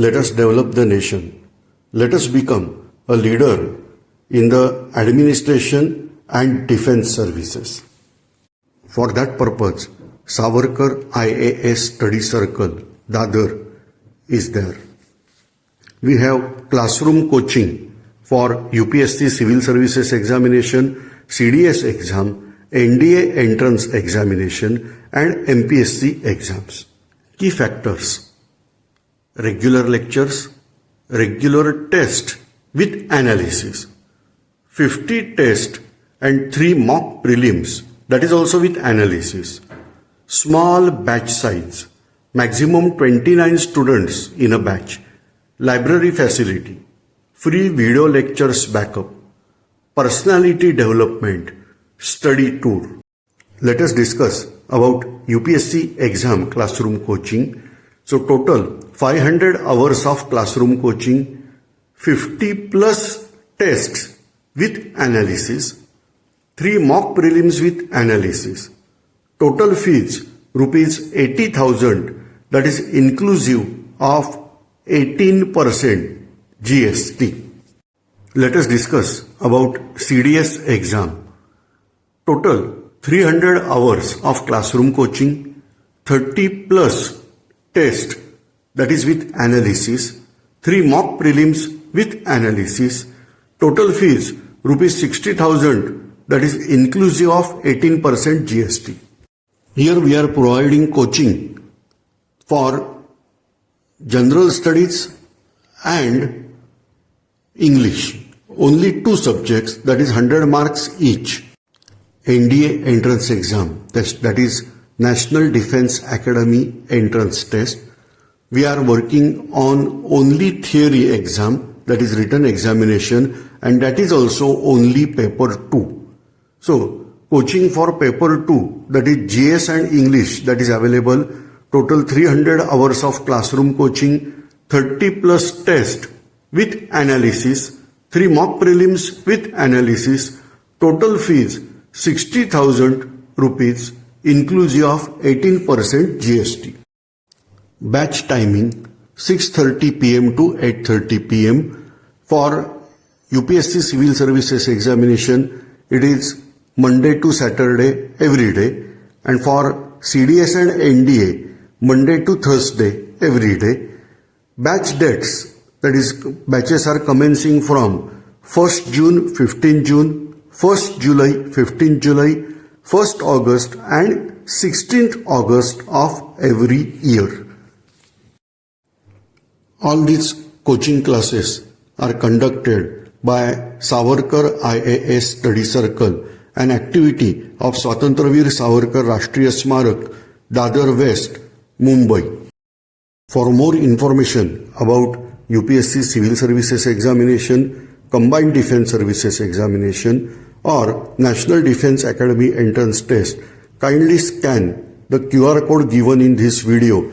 Let us develop the nation. Let us become a leader in the administration and defense services. For that purpose, Savarkar IAS Study Circle, Dadar, is there. We have classroom coaching for UPSC Civil Services examination, CDS exam, NDA Entrance examination and MPSC exams. Key factors: regular lectures, regular test with analysis, 50 tests and 3 mock prelims, that is also with analysis. Small batch size, maximum 29 students in a batch. Library facility, free video lectures backup, personality development, study tour. Let us discuss about UPSC exam classroom coaching. So total 500 hours of classroom coaching, 50 plus tests with analysis, 3 mock prelims with analysis. Total fees rupees 80,000, that is inclusive of 18% GST. Let us discuss about CDS exam. Total 300 hours of classroom coaching, 30 plus test, that is with analysis, 3 mock prelims with analysis. Total fees rupees 60,000, that is inclusive of 18% GST. Here we are providing coaching for General Studies and English. Only 2 subjects, that is 100 marks each. NDA Entrance exam, that is National Defense Academy Entrance test. We are working on only theory exam, that is written examination, and that is also only paper 2. So, coaching for paper 2, that is GS and English, that is available. Total 300 hours of classroom coaching, 30 plus test with analysis, 3 mock prelims with analysis. Total fees 60,000 rupees inclusive of 18% GST. Batch timing 6:30 PM to 8:30 PM. For UPSC Civil Services examination, it is Monday to Saturday every day, and for CDS and NDA, Monday to Thursday every day. Batch dates, that is batches are commencing from 1st June, 15 June, 1st July, 15 July, 1st August and 16th August of every year. All these coaching classes are conducted by Savarkar IAS Study Circle, an activity of Swatantraveer Savarkar Rashtriya Smarak, Dadar West, Mumbai. For more information about UPSC Civil Services examination, Combined Defense Services examination or National Defense Academy Entrance test, kindly scan the QR code given in this video